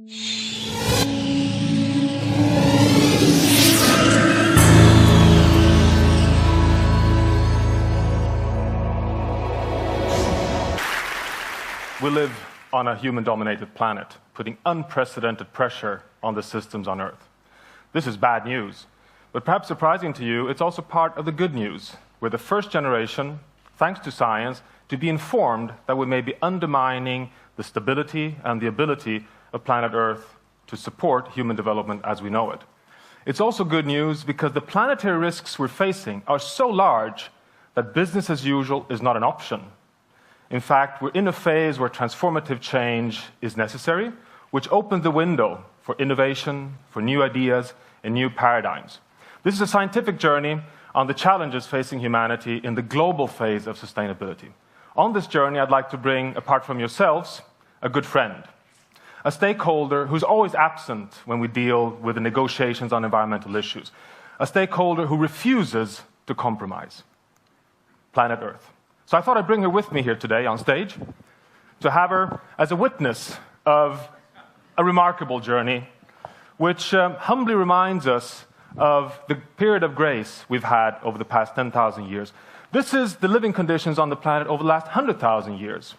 We live on a human-dominated planet, putting unprecedented pressure on the systems on Earth. This is bad news, but perhaps surprising to you, it's also part of the good news. We're the first generation, thanks to science, to be informed that we may be undermining the stability and the ability of planet Earth to support human development as we know it. It's also good news because the planetary risks we're facing are so large that business as usual is not an option. In fact, we're in a phase where transformative change is necessary, which opens the window for innovation, for new ideas, and new paradigms. This is a scientific journey on the challenges facing humanity in the global phase of sustainability. On this journey, I'd like to bring, apart from yourselves, a good friend, a stakeholder who's always absent when we deal with the negotiations on environmental issues, a stakeholder who refuses to compromise: planet Earth. So I thought I'd bring her with me here today on stage to have her as a witness of a remarkable journey, which humbly reminds us of the period of grace we've had over the past 10,000 years. This is the living conditions on the planet over the last 100,000 years.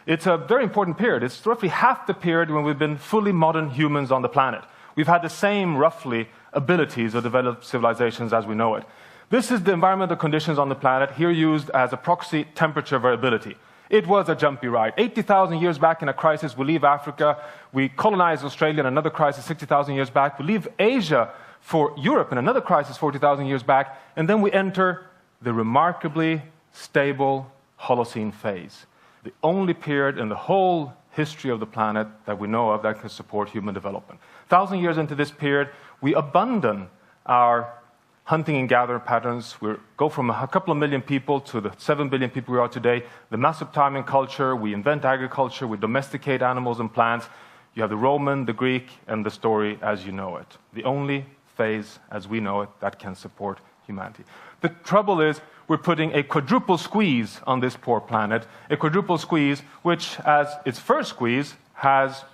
It's a very important period. It's roughly half the period when we've been fully modern humans on the planet. We've had the same, roughly, abilities of developed civilizations as we know it. This is the environmental conditions on the planet, here used as a proxy temperature variability. It was a jumpy ride. 80,000 years back in a crisis, we leave Africa, we colonize Australia in another crisis 60,000 years back, we leave Asia for Europe in another crisis 40,000 years back, and then we enter the remarkably stable Holocene phase. The only period in the whole history of the planet that we know of that can support human development. 1,000 years into this period, we abandon our hunting and gathering patterns. We go from a couple of million people to the 7 billion people we are today. The Mesopotamian culture, we invent agriculture, we domesticate animals and plants. You have the Roman, the Greek, and the story as you know it. The only phase as we know it that can support humanity. The trouble is, we're putting a quadruple squeeze on this poor planet, a quadruple squeeze which, as its first squeeze, has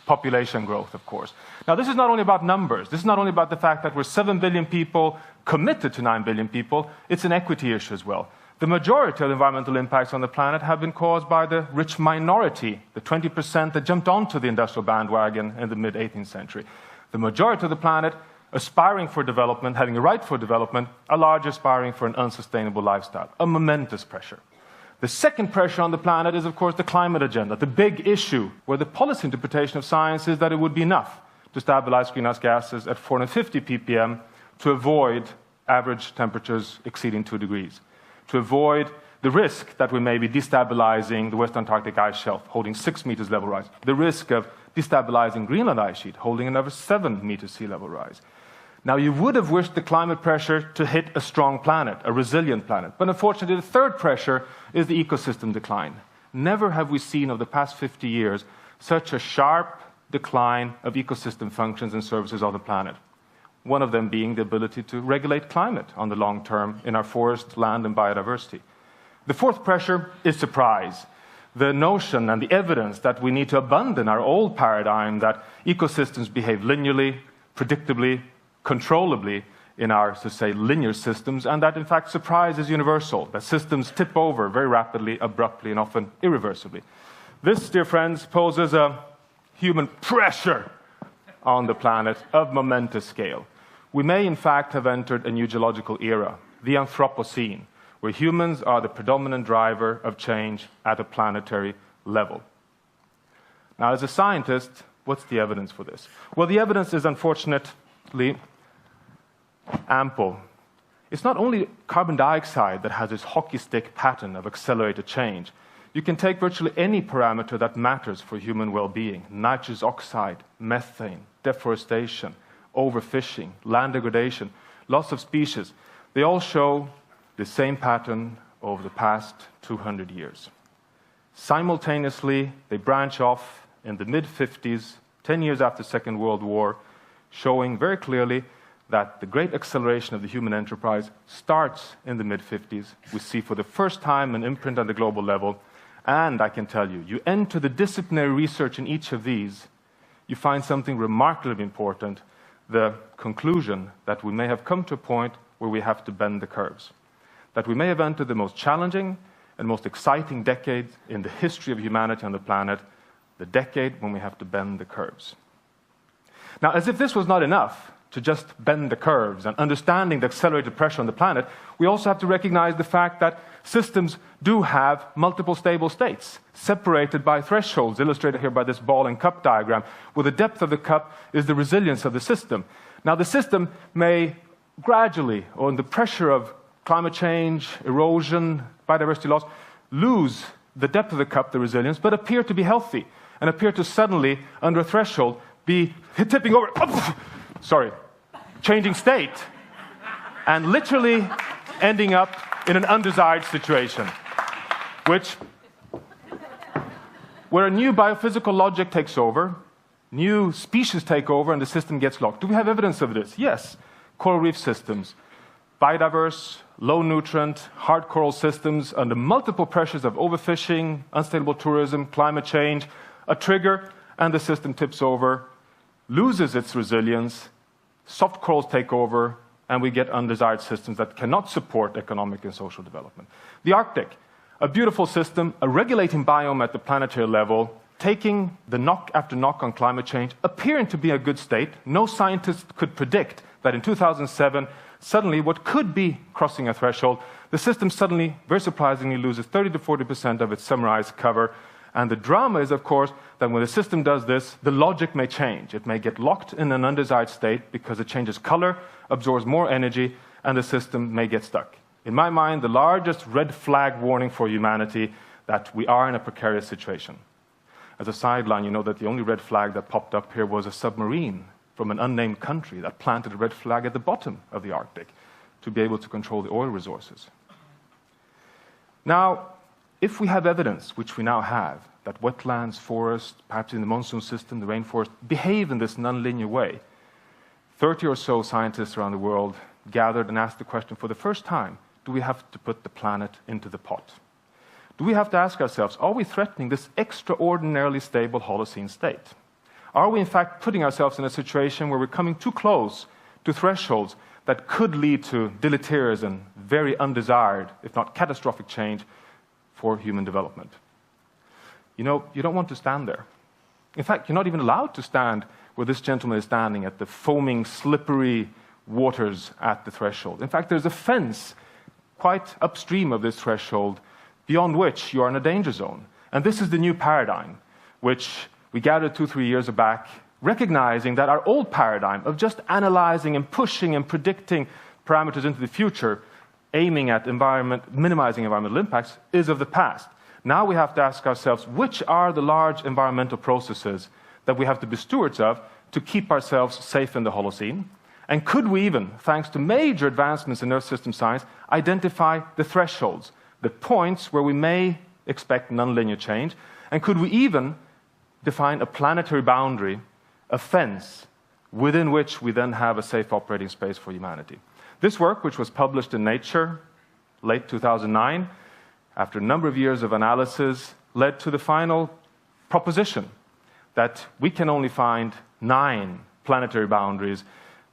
population growth, of course. Now, this is not only about numbers. This is not only about the fact that we're 7 billion people committed to 9 billion people. It's an equity issue as well. The majority of the environmental impacts on the planet have been caused by the rich minority, the 20% that jumped onto the industrial bandwagon in the mid-18th century. The majority of the planet aspiring for development, having a right for development, are largely aspiring for an unsustainable lifestyle, a momentous pressure. The second pressure on the planet is, of course, the climate agenda, the big issue, where the policy interpretation of science is that it would be enough to stabilize greenhouse gases at 450 ppm to avoid average temperatures exceeding 2 degrees, to avoid the risk that we may be destabilizing the West Antarctic ice shelf, holding 6 meters level rise, the risk of destabilizing Greenland ice sheet, holding another 7 meters sea level rise. Now, you would have wished the climate pressure to hit a strong planet, a resilient planet. But unfortunately, the third pressure is the ecosystem decline. Never have we seen over the past 50 years such a sharp decline of ecosystem functions and services on the planet. One of them being the ability to regulate climate on the long term in our forest, land, and biodiversity. The fourth pressure is surprise. The notion and the evidence that we need to abandon our old paradigm that ecosystems behave linearly, predictably, controllably in our, so to say, linear systems, and that, in fact, surprise is universal, that systems tip over very rapidly, abruptly, and often irreversibly. This, dear friends, poses a human pressure on the planet of momentous scale. We may, in fact, have entered a new geological era, the Anthropocene, where humans are the predominant driver of change at a planetary level. Now, as a scientist, what's the evidence for this? Well, the evidence is unfortunately ample. It's not only carbon dioxide that has this hockey stick pattern of accelerated change. You can take virtually any parameter that matters for human well-being: nitrous oxide, methane, deforestation, overfishing, land degradation, loss of species. They all show the same pattern over the past 200 years. Simultaneously, they branch off in the mid-50s, 10 years after the Second World War, showing very clearly that the great acceleration of the human enterprise starts in the mid-50s. We see for the first time an imprint on the global level. And I can tell you, you enter the disciplinary research in each of these, you find something remarkably important, the conclusion that we may have come to a point where we have to bend the curves. That we may have entered the most challenging and most exciting decade in the history of humanity on the planet, the decade when we have to bend the curves. Now, as if this was not enough to just bend the curves and understanding the accelerated pressure on the planet, we also have to recognize the fact that systems do have multiple stable states, separated by thresholds, illustrated here by this ball and cup diagram, where the depth of the cup is the resilience of the system. Now, the system may gradually, under the pressure of climate change, erosion, biodiversity loss, lose the depth of the cup, the resilience, but appear to be healthy and appear to suddenly, under a threshold, be tipping over, changing state, and literally ending up in an undesired situation, where a new biophysical logic takes over, new species take over, and the system gets locked. Do we have evidence of this? Yes. Coral reef systems, biodiverse, low nutrient, hard coral systems under multiple pressures of overfishing, unstable tourism, climate change, a trigger, and the system tips over, loses its resilience, soft corals take over, and we get undesired systems that cannot support economic and social development. The Arctic, a beautiful system, a regulating biome at the planetary level, taking the knock after knock on climate change, appearing to be a good state. No scientist could predict that in 2007, suddenly what could be crossing a threshold, the system suddenly, very surprisingly, loses 30 to 40% of its summarized cover. And the drama is, of course, that when the system does this, the logic may change. It may get locked in an undesired state because it changes color, absorbs more energy, and the system may get stuck. In my mind, the largest red flag warning for humanity that we are in a precarious situation. As a sideline, you know that the only red flag that popped up here was a submarine from an unnamed country that planted a red flag at the bottom of the Arctic to be able to control the oil resources. Now, if we have evidence, which we now have, that wetlands, forests, perhaps in the monsoon system, the rainforest, behave in this nonlinear way, 30 or so scientists around the world gathered and asked the question for the first time, do we have to put the planet into the pot? Do we have to ask ourselves, are we threatening this extraordinarily stable Holocene state? Are we in fact putting ourselves in a situation where we're coming too close to thresholds that could lead to deleterious and very undesired, if not catastrophic change for human development? You know, you don't want to stand there. In fact, you're not even allowed to stand where this gentleman is standing at the foaming, slippery waters at the threshold. In fact, there's a fence quite upstream of this threshold beyond which you are in a danger zone. And this is the new paradigm, which we gathered 2-3 years back, recognizing that our old paradigm of just analyzing and pushing and predicting parameters into the future, aiming at minimizing environmental impacts, is of the past. Now we have to ask ourselves, which are the large environmental processes that we have to be stewards of to keep ourselves safe in the Holocene? And could we even, thanks to major advancements in Earth system science, identify the thresholds, the points where we may expect nonlinear change? And could we even define a planetary boundary, a fence, within which we then have a safe operating space for humanity? This work, which was published in Nature late 2009, after a number of years of analysis, led to the final proposition that we can only find 9 planetary boundaries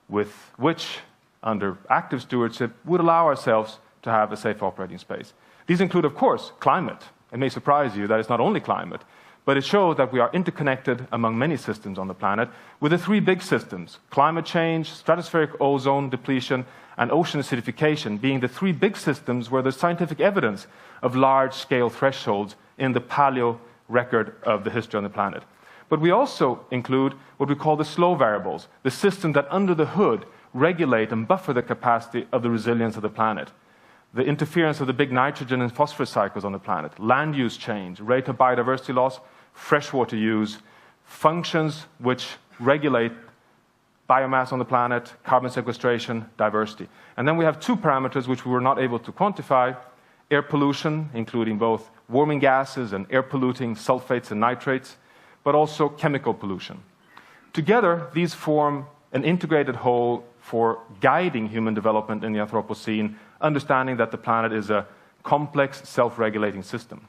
with which, under active stewardship, would allow ourselves to have a safe operating space. These include, of course, climate. It may surprise you that it's not only climate, but it shows that we are interconnected among many systems on the planet with the 3 big systems: climate change, stratospheric ozone depletion, and ocean acidification being the 3 big systems where there's scientific evidence of large-scale thresholds in the paleo record of the history on the planet. But we also include what we call the slow variables, the systems that under the hood regulate and buffer the capacity of the resilience of the planet. The interference of the big nitrogen and phosphorus cycles on the planet, land use change, rate of biodiversity loss, freshwater use, functions which regulate biomass on the planet, carbon sequestration, diversity. And then we have 2 parameters which we were not able to quantify: air pollution, including both warming gases and air polluting sulfates and nitrates, but also chemical pollution. Together, these form an integrated whole for guiding human development in the Anthropocene, understanding that the planet is a complex, self-regulating system.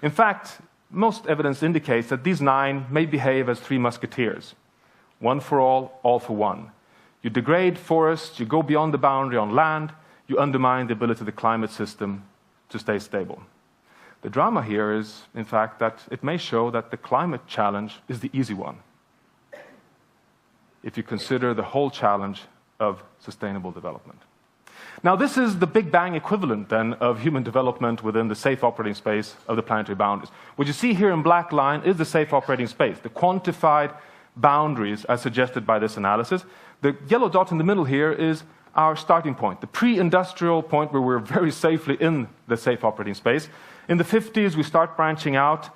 In fact, most evidence indicates that these 9 may behave as 3 musketeers. One for all for one. You degrade forests, you go beyond the boundary on land, you undermine the ability of the climate system to stay stable. The drama here is, in fact, that it may show that the climate challenge is the easy one, if you consider the whole challenge of sustainable development. Now, this is the Big Bang equivalent, then, of human development within the safe operating space of the planetary boundaries. What you see here in black line is the safe operating space, the quantified boundaries as suggested by this analysis. The yellow dot in the middle here is our starting point, the pre-industrial point where we're very safely in the safe operating space. In the 50s, we start branching out.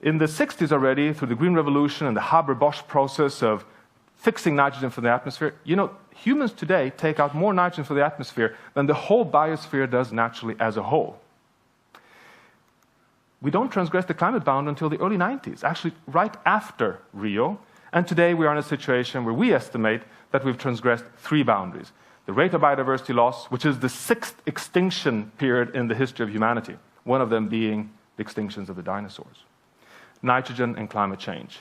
In the 60s already, through the Green Revolution and the Haber-Bosch process of fixing nitrogen from the atmosphere, humans today take out more nitrogen from the atmosphere than the whole biosphere does naturally as a whole. We don't transgress the climate bound until the early 90s, actually right after Rio. And today we are in a situation where we estimate that we've transgressed 3 boundaries. The rate of biodiversity loss, which is the 6th extinction period in the history of humanity, one of them being the extinctions of the dinosaurs. Nitrogen and climate change.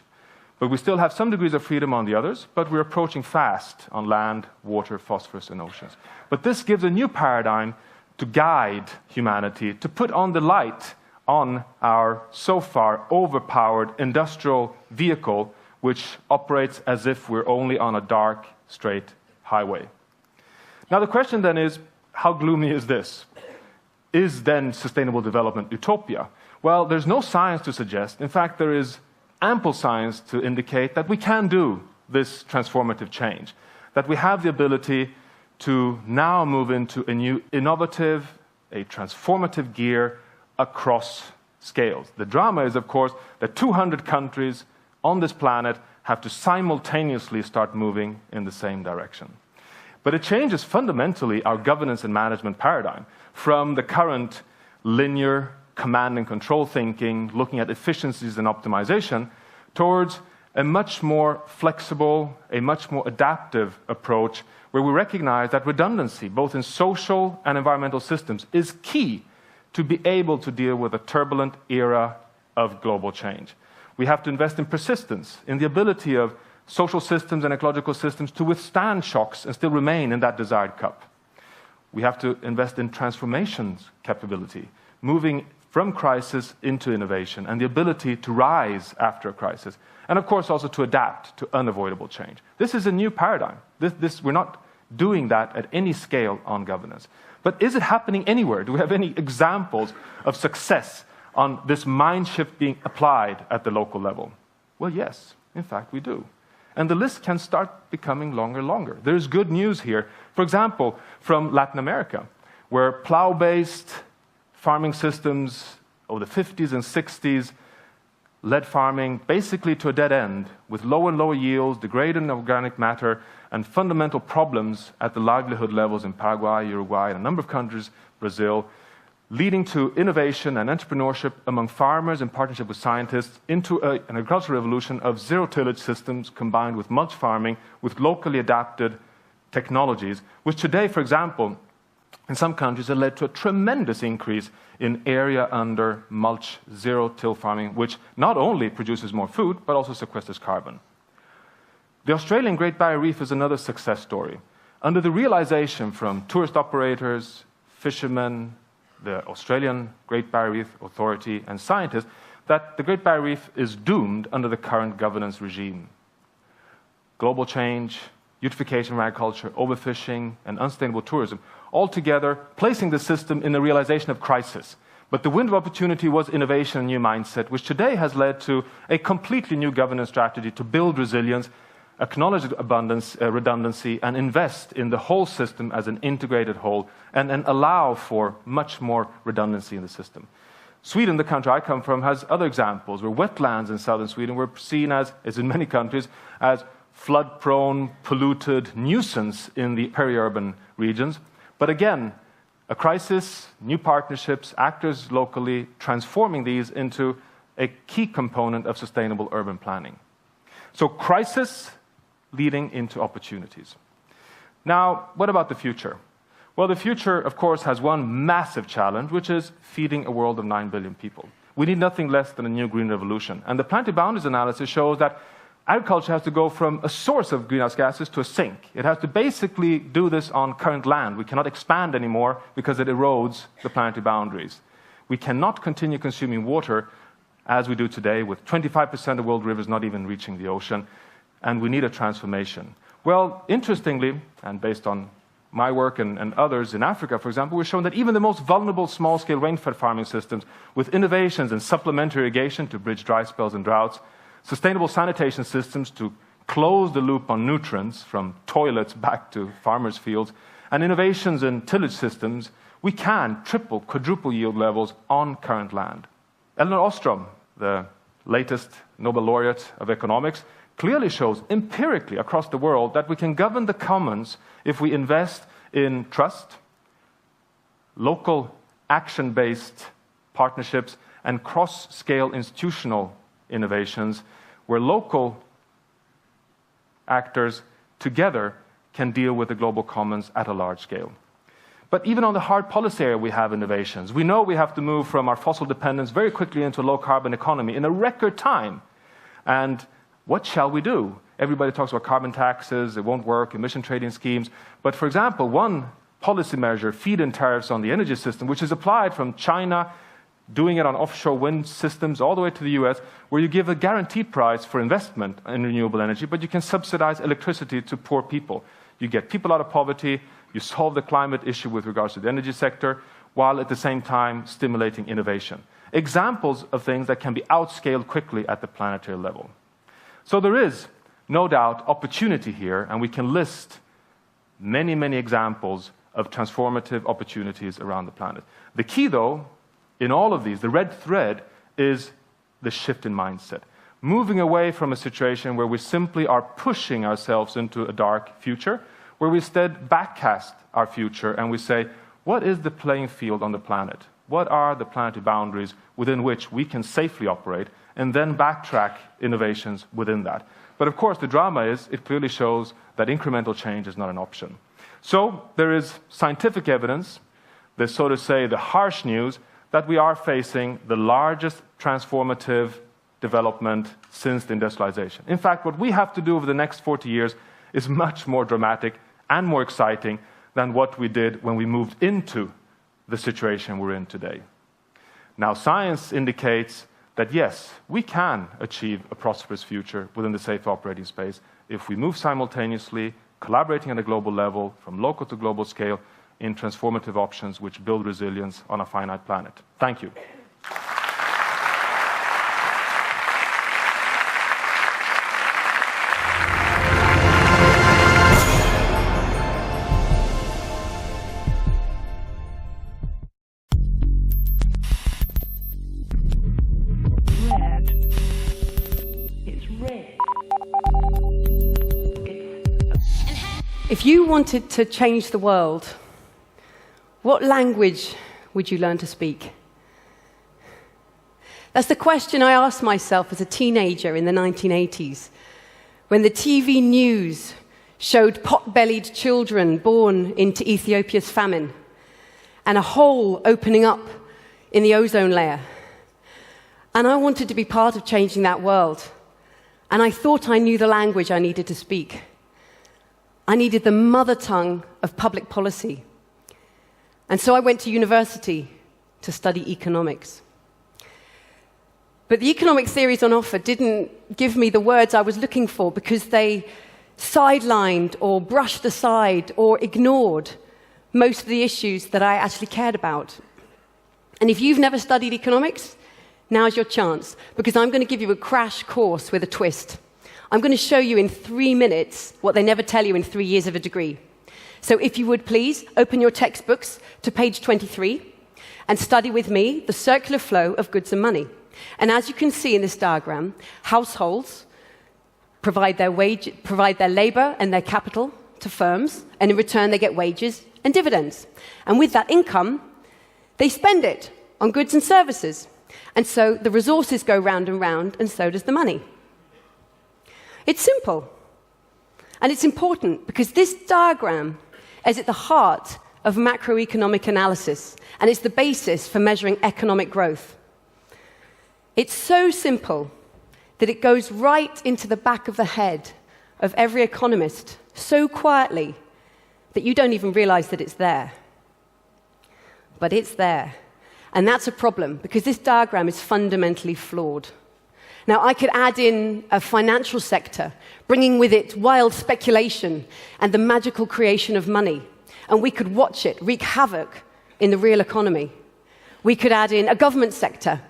But we still have some degrees of freedom on the others, but we're approaching fast on land, water, phosphorus, and oceans. But this gives a new paradigm to guide humanity, to put on the light on our so far overpowered industrial vehicle, which operates as if we're only on a dark, straight highway. Now the question then is, how gloomy is this? Is then sustainable development utopia? Well, there's no science to suggest. In fact, there is ample science to indicate that we can do this transformative change, that we have the ability to now move into a new innovative, a transformative gear across scales. The drama is, of course, that 200 countries on this planet have to simultaneously start moving in the same direction. But it changes fundamentally our governance and management paradigm from the current linear command and control thinking, looking at efficiencies and optimization, towards a much more flexible, a much more adaptive approach where we recognize that redundancy, both in social and environmental systems, is key to be able to deal with a turbulent era of global change. We have to invest in persistence, in the ability of social systems and ecological systems to withstand shocks and still remain in that desired cup. We have to invest in transformations capability, moving from crisis into innovation, and the ability to rise after a crisis. And of course also to adapt to unavoidable change. This is a new paradigm. We're not doing that at any scale on governance. But is it happening anywhere? Do we have any examples of success on this mind shift being applied at the local level? Well, yes, in fact we do. And the list can start becoming longer and longer. There's good news here. For example, from Latin America, where plow-based farming systems of the 50s and 60s led farming basically to a dead end, with lower and lower yields, degraded organic matter, and fundamental problems at the livelihood levels in Paraguay, Uruguay, and a number of countries, Brazil, leading to innovation and entrepreneurship among farmers in partnership with scientists into an agricultural revolution of zero-tillage systems combined with mulch farming, with locally adapted technologies, which today, for example, in some countries have led to a tremendous increase in area under mulch zero-till farming, which not only produces more food, but also sequesters carbon. The Australian Great Barrier Reef is another success story. Under the realization from tourist operators, fishermen, the Australian Great Barrier Reef Authority, and scientists, that the Great Barrier Reef is doomed under the current governance regime. Global change, eutrophication of agriculture, overfishing, and unsustainable tourism, altogether placing the system in a realization of crisis. But the window of opportunity was innovation and new mindset, which today has led to a completely new governance strategy to build resilience, acknowledge redundancy, and invest in the whole system as an integrated whole, and allow for much more redundancy in the system. Sweden, the country I come from, has other examples where wetlands in southern Sweden were seen as in many countries, as flood-prone, polluted nuisance in the peri-urban regions. But again, a crisis, new partnerships, actors locally transforming these into a key component of sustainable urban planning. So crisis leading into opportunities. Now, what about the future? Well, the future, of course, has one massive challenge, which is feeding a world of 9 billion people. We need nothing less than a new green revolution. And the Planetary Boundaries analysis shows that agriculture has to go from a source of greenhouse gases to a sink. It has to basically do this on current land. We cannot expand anymore because it erodes the planetary boundaries. We cannot continue consuming water as we do today, with 25% of world rivers not even reaching the ocean, and we need a transformation. Well, interestingly, and based on my work and others in Africa, for example, we've shown that even the most vulnerable small-scale rainfed farming systems, with innovations in supplementary irrigation to bridge dry spells and droughts, sustainable sanitation systems to close the loop on nutrients from toilets back to farmers' fields, and innovations in tillage systems, we can triple, quadruple yield levels on current land. Johan Rockström, the latest Nobel laureate of economics, clearly shows empirically across the world that we can govern the commons if we invest in trust, local action-based partnerships, and cross-scale institutional innovations where local actors together can deal with the global commons at a large scale. But even on the hard policy area, we have innovations. We know we have to move from our fossil dependence very quickly into a low-carbon economy in a record time. And what shall we do? Everybody talks about carbon taxes, it won't work, emission trading schemes. But for example, one policy measure, feed-in tariffs on the energy system, which is applied from China, doing it on offshore wind systems all the way to the US, where you give a guaranteed price for investment in renewable energy, but you can subsidize electricity to poor people. You get people out of poverty, you solve the climate issue with regards to the energy sector, while at the same time stimulating innovation. Examples of things that can be outscaled quickly at the planetary level. So there is, no doubt, opportunity here, and we can list many, many examples of transformative opportunities around the planet. The key, though, in all of these, the red thread, is the shift in mindset. Moving away from a situation where we simply are pushing ourselves into a dark future, where we instead backcast our future and we say, what is the playing field on the planet? What are the planetary boundaries within which we can safely operate, and then backtrack innovations within that? But of course, the drama is, it clearly shows that incremental change is not an option. So there is scientific evidence, there's, so to say, the harsh news, that we are facing the largest transformative development since the industrialization. In fact, what we have to do over the next 40 years is much more dramatic and more exciting than what we did when we moved into the situation we're in today. Now, science indicates that yes, we can achieve a prosperous future within the safe operating space if we move simultaneously, collaborating at a global level, from local to global scale, in transformative options which build resilience on a finite planet. Thank you. If you wanted to change the world, what language would you learn to speak? That's the question I asked myself as a teenager in the 1980s, when the TV news showed pot-bellied children born into Ethiopia's famine and a hole opening up in the ozone layer. And I wanted to be part of changing that world. And I thought I knew the language I needed to speak. I needed the mother tongue of public policy. And so I went to university to study economics. But the economic theories on offer didn't give me the words I was looking for because they sidelined or brushed aside or ignored most of the issues that I actually cared about. And if you've never studied economics, now's your chance, because I'm going to give you a crash course with a twist. I'm going to show you in 3 minutes what they never tell you in 3 years of a degree. So if you would please, open your textbooks to page 23 and study with me the circular flow of goods and money. And as you can see in this diagram, households provide their labor and their capital to firms, and in return they get wages and dividends. And with that income, they spend it on goods and services. And so the resources go round and round, and so does the money. It's simple, and it's important because this diagram is at the heart of macroeconomic analysis, and it's the basis for measuring economic growth. It's so simple that it goes right into the back of the head of every economist so quietly that you don't even realize that it's there. But it's there. And that's a problem, because this diagram is fundamentally flawed. Now, I could add in a financial sector, bringing with it wild speculation and the magical creation of money, and we could watch it wreak havoc in the real economy. We could add in a government sector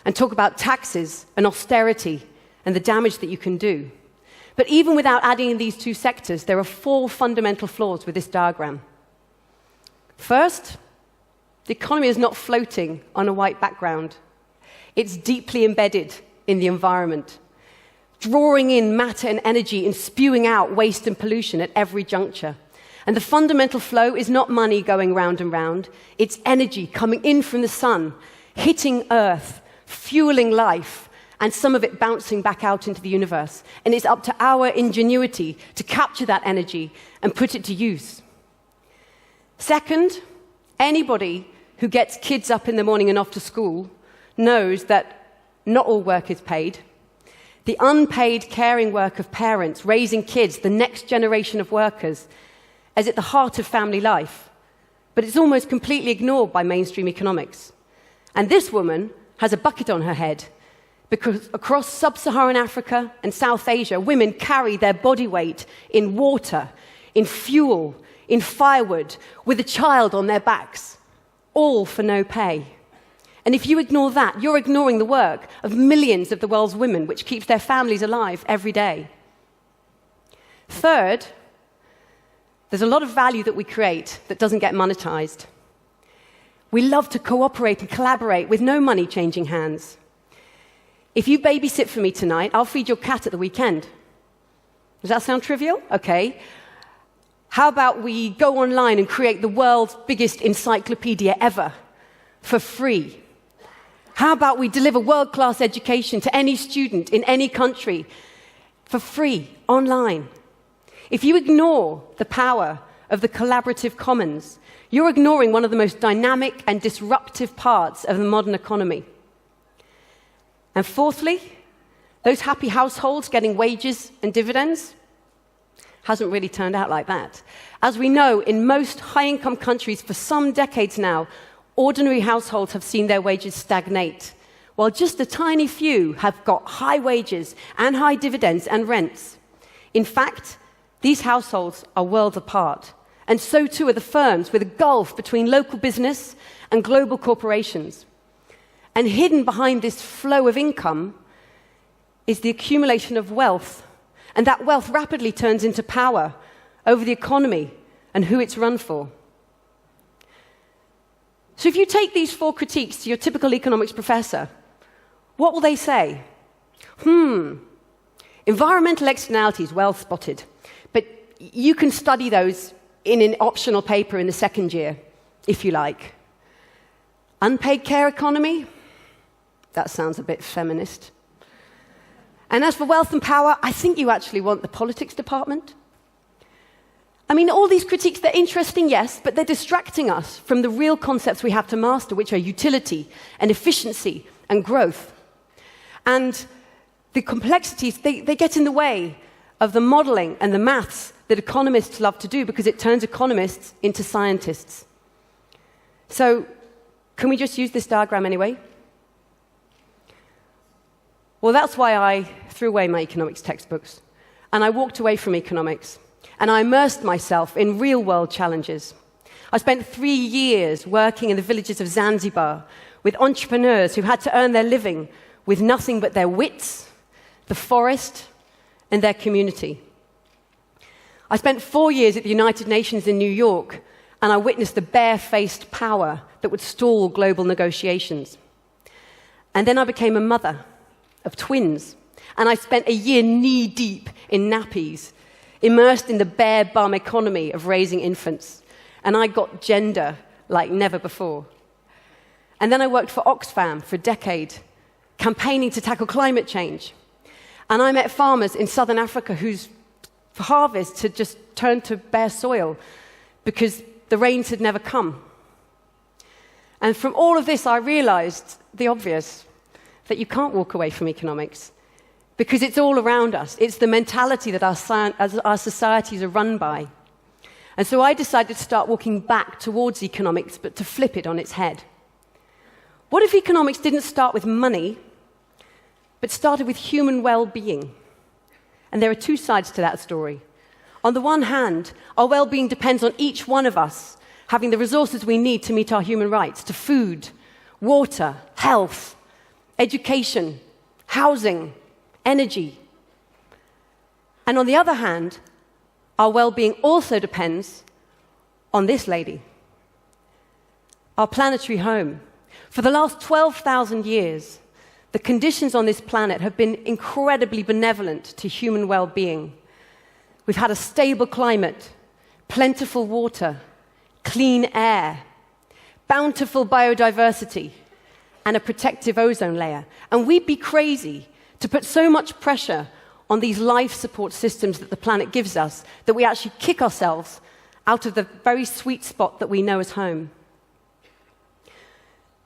and talk about taxes and austerity and the damage that you can do. But even without adding in these two sectors, there are 4 fundamental flaws with this diagram. First, the economy is not floating on a white background. It's deeply embedded in the environment, drawing in matter and energy and spewing out waste and pollution at every juncture. And the fundamental flow is not money going round and round. It's energy coming in from the sun, hitting Earth, fueling life, and some of it bouncing back out into the universe. And it's up to our ingenuity to capture that energy and put it to use. Second, anybody who gets kids up in the morning and off to school knows that not all work is paid. The unpaid caring work of parents raising kids, the next generation of workers, is at the heart of family life. But it's almost completely ignored by mainstream economics. And this woman has a bucket on her head, because across sub-Saharan Africa and South Asia, women carry their body weight in water, in fuel, in firewood, with a child on their backs, all for no pay. And if you ignore that, you're ignoring the work of millions of the world's women, which keeps their families alive every day. Third, there's a lot of value that we create that doesn't get monetized. We love to cooperate and collaborate with no money changing hands. If you babysit for me tonight, I'll feed your cat at the weekend. Does that sound trivial? Okay. How about we go online and create the world's biggest encyclopedia ever for free? How about we deliver world-class education to any student in any country for free, online? If you ignore the power of the collaborative commons, you're ignoring one of the most dynamic and disruptive parts of the modern economy. And fourthly, those happy households getting wages and dividends hasn't really turned out like that. As we know, in most high-income countries for some decades now, ordinary households have seen their wages stagnate, while just a tiny few have got high wages and high dividends and rents. In fact, these households are worlds apart, and so too are the firms, with a gulf between local business and global corporations. And hidden behind this flow of income is the accumulation of wealth, and that wealth rapidly turns into power over the economy and who it's run for. So if you take these 4 critiques to your typical economics professor, what will they say? Environmental externalities, well spotted. But you can study those in an optional paper in the second year, if you like. Unpaid care economy? That sounds a bit feminist. And as for wealth and power, I think you actually want the politics department. I mean, all these critiques, they're interesting, yes, but they're distracting us from the real concepts we have to master, which are utility and efficiency and growth. And the complexities, they get in the way of the modeling and the maths that economists love to do, because it turns economists into scientists. So, can we just use this diagram anyway? Well, that's why I threw away my economics textbooks, and I walked away from economics, and I immersed myself in real-world challenges. I spent 3 years working in the villages of Zanzibar with entrepreneurs who had to earn their living with nothing but their wits, the forest, and their community. I spent 4 years at the United Nations in New York, and I witnessed the bare-faced power that would stall global negotiations. And then I became a mother of twins, and I spent a year knee-deep in nappies, immersed in the bare bum economy of raising infants, and I got gender like never before. And then I worked for Oxfam for a decade, campaigning to tackle climate change. And I met farmers in southern Africa whose harvests had just turned to bare soil because the rains had never come. And from all of this, I realized the obvious, that you can't walk away from economics, because it's all around us. It's the mentality that our societies are run by. And so I decided to start walking back towards economics, but to flip it on its head. What if economics didn't start with money, but started with human well-being? And there are two sides to that story. On the one hand, our well-being depends on each one of us having the resources we need to meet our human rights to food, water, health, education, housing, energy. And on the other hand, our well-being also depends on this lady, our planetary home. For the last 12,000 years, the conditions on this planet have been incredibly benevolent to human well-being. We've had a stable climate, plentiful water, clean air, bountiful biodiversity, and a protective ozone layer. And we'd be crazy to put so much pressure on these life support systems that the planet gives us that we actually kick ourselves out of the very sweet spot that we know as home.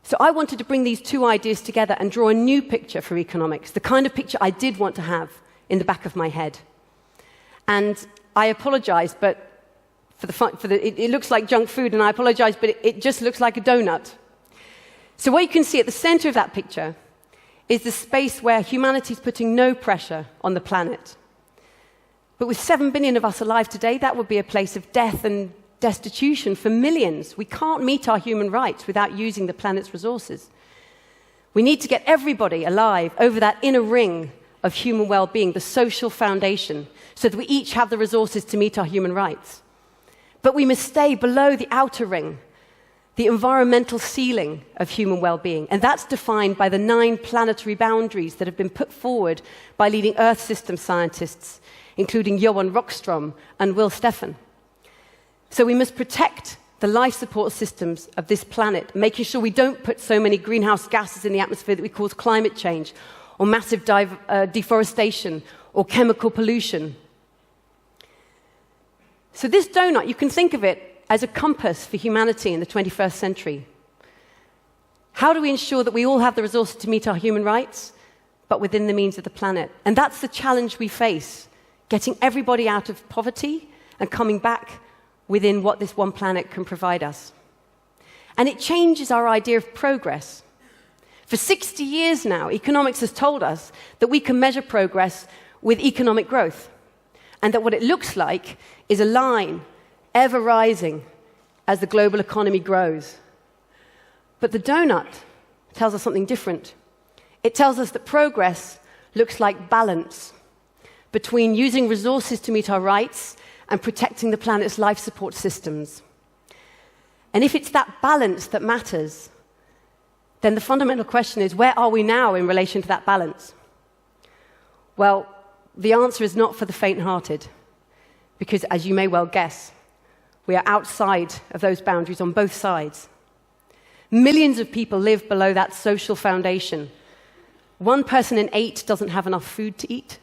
So I wanted to bring these two ideas together and draw a new picture for economics, the kind of picture I did want to have in the back of my head. And I apologize, but it looks like junk food, and I apologize, but it just looks like a donut. So what you can see at the center of that picture is the space where humanity is putting no pressure on the planet. But with 7 billion of us alive today, that would be a place of death and destitution for millions. We can't meet our human rights without using the planet's resources. We need to get everybody alive over that inner ring of human well-being, the social foundation, so that we each have the resources to meet our human rights. But we must stay below the outer ring, the environmental ceiling of human well-being, and that's defined by the 9 planetary boundaries that have been put forward by leading Earth system scientists, including Johan Rockström and Will Stephan. So we must protect the life support systems of this planet, making sure we don't put so many greenhouse gases in the atmosphere that we cause climate change, or massive deforestation, or chemical pollution. So this donut, you can think of it as a compass for humanity in the 21st century. How do we ensure that we all have the resources to meet our human rights, but within the means of the planet? And that's the challenge we face, getting everybody out of poverty and coming back within what this one planet can provide us. And it changes our idea of progress. For 60 years now, economics has told us that we can measure progress with economic growth, and that what it looks like is a line ever rising as the global economy grows. But the donut tells us something different. It tells us that progress looks like balance between using resources to meet our rights and protecting the planet's life support systems. And if it's that balance that matters, then the fundamental question is, where are we now in relation to that balance? Well, the answer is not for the faint-hearted, because as you may well guess, we are outside of those boundaries on both sides. Millions of people live below that social foundation. 1 person in 8 doesn't have enough food to eat.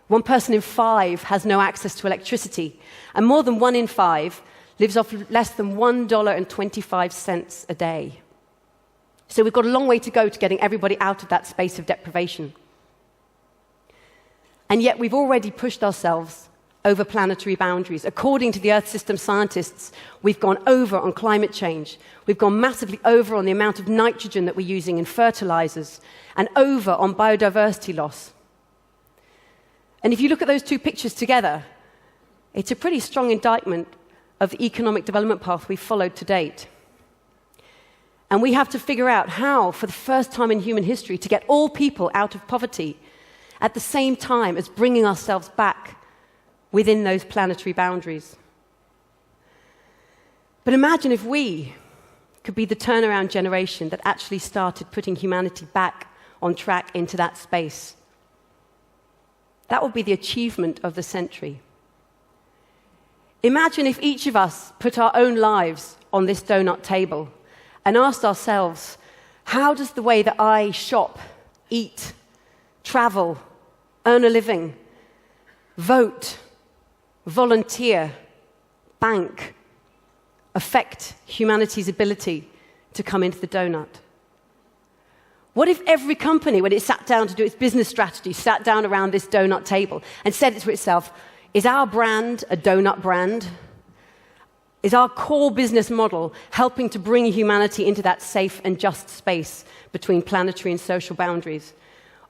1 person in 5 has no access to electricity. And more than 1 in 5 lives off less than $1.25 a day. So we've got a long way to go to getting everybody out of that space of deprivation. And yet we've already pushed ourselves over planetary boundaries. According to the Earth system scientists, we've gone over on climate change. We've gone massively over on the amount of nitrogen that we're using in fertilizers, and over on biodiversity loss. And if you look at those two pictures together, it's a pretty strong indictment of the economic development path we've followed to date. And we have to figure out how, for the first time in human history, to get all people out of poverty at the same time as bringing ourselves back within those planetary boundaries. But imagine if we could be the turnaround generation that actually started putting humanity back on track into that space. That would be the achievement of the century. Imagine if each of us put our own lives on this donut table and asked ourselves, how does the way that I shop, eat, travel, earn a living, vote, volunteer, bank, affect humanity's ability to come into the donut? What if every company, when it sat down to do its business strategy, sat down around this donut table and said to itself, is our brand a donut brand? Is our core business model helping to bring humanity into that safe and just space between planetary and social boundaries?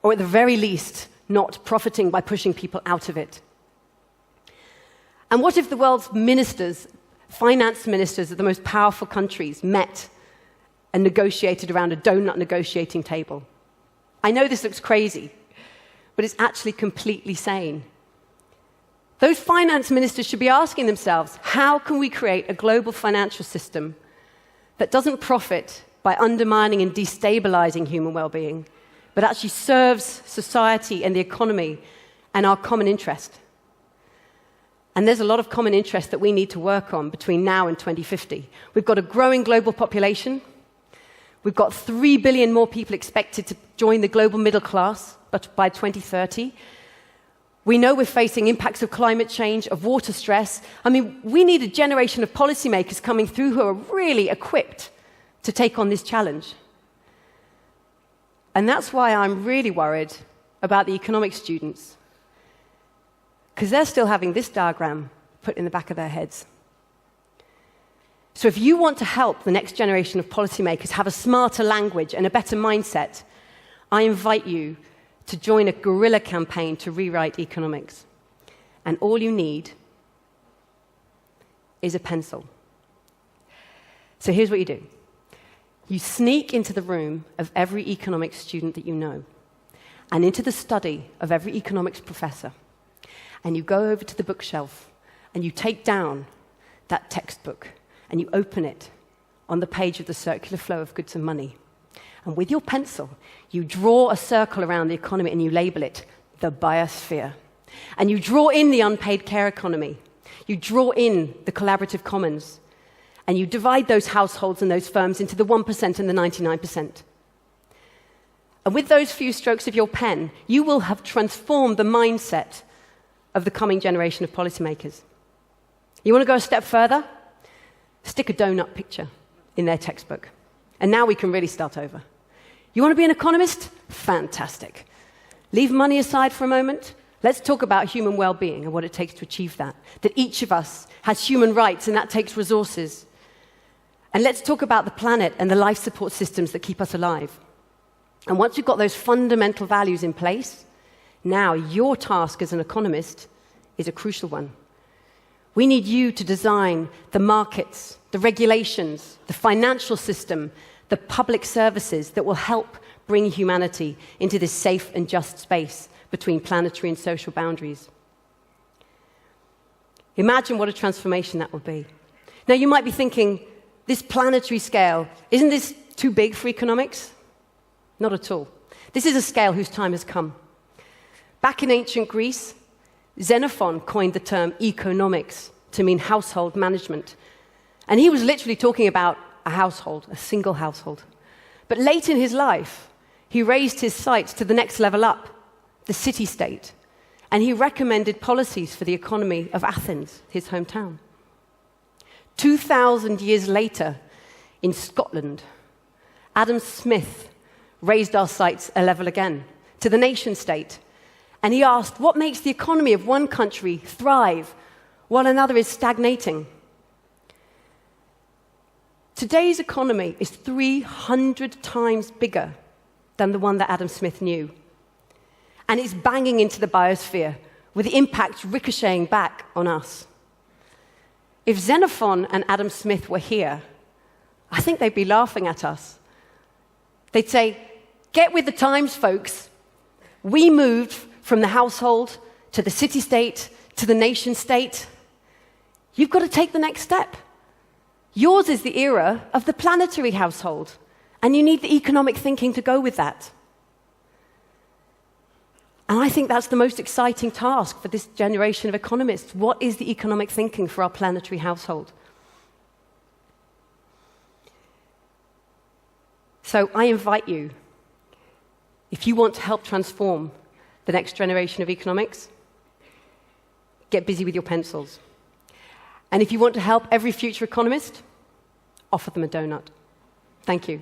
Or at the very least, not profiting by pushing people out of it? And what if the world's ministers, finance ministers of the most powerful countries, met and negotiated around a donut negotiating table? I know this looks crazy, but it's actually completely sane. Those finance ministers should be asking themselves, how can we create a global financial system that doesn't profit by undermining and destabilizing human well-being, but actually serves society and the economy and our common interest? And there's a lot of common interest that we need to work on between now and 2050. We've got a growing global population. We've got 3 billion more people expected to join the global middle class by 2030. We know we're facing impacts of climate change, of water stress. I mean, we need a generation of policymakers coming through who are really equipped to take on this challenge. And that's why I'm really worried about the economics students, because they're still having this diagram put in the back of their heads. So if you want to help the next generation of policymakers have a smarter language and a better mindset, I invite you to join a guerrilla campaign to rewrite economics. And all you need is a pencil. So here's what you do. You sneak into the room of every economics student that you know, and into the study of every economics professor, and you go over to the bookshelf, and you take down that textbook, and you open it on the page of the circular flow of goods and money. And with your pencil, you draw a circle around the economy and you label it the biosphere. And you draw in the unpaid care economy. You draw in the collaborative commons. And you divide those households and those firms into the 1% and the 99%. And with those few strokes of your pen, you will have transformed the mindset of the coming generation of policymakers. You want to go a step further? Stick a donut picture in their textbook. And now we can really start over. You want to be an economist? Fantastic. Leave money aside for a moment. Let's talk about human well-being and what it takes to achieve that. That each of us has human rights, and that takes resources. And let's talk about the planet and the life support systems that keep us alive. And once you've got those fundamental values in place, now your task as an economist is a crucial one. We need you to design the markets, the regulations, the financial system, the public services that will help bring humanity into this safe and just space between planetary and social boundaries. Imagine what a transformation that would be. Now, you might be thinking, this planetary scale, isn't this too big for economics? Not at all. This is a scale whose time has come. Back in ancient Greece, Xenophon coined the term economics to mean household management. And he was literally talking about a household, a single household. But late in his life, he raised his sights to the next level up, the city-state. And he recommended policies for the economy of Athens, his hometown. 2,000 years later, in Scotland, Adam Smith raised our sights a level again, to the nation-state. And he asked, what makes the economy of one country thrive while another is stagnating? Today's economy is 300 times bigger than the one that Adam Smith knew. And it's banging into the biosphere, with the impact ricocheting back on us. If Xenophon and Adam Smith were here, I think they'd be laughing at us. They'd say, get with the times, folks. We moved from the household to the city-state to the nation-state. You've got to take the next step. Yours is the era of the planetary household, and you need the economic thinking to go with that. And I think that's the most exciting task for this generation of economists. What is the economic thinking for our planetary household? So I invite you, if you want to help transform the next generation of economics, get busy with your pencils. And if you want to help every future economist, offer them a donut. Thank you.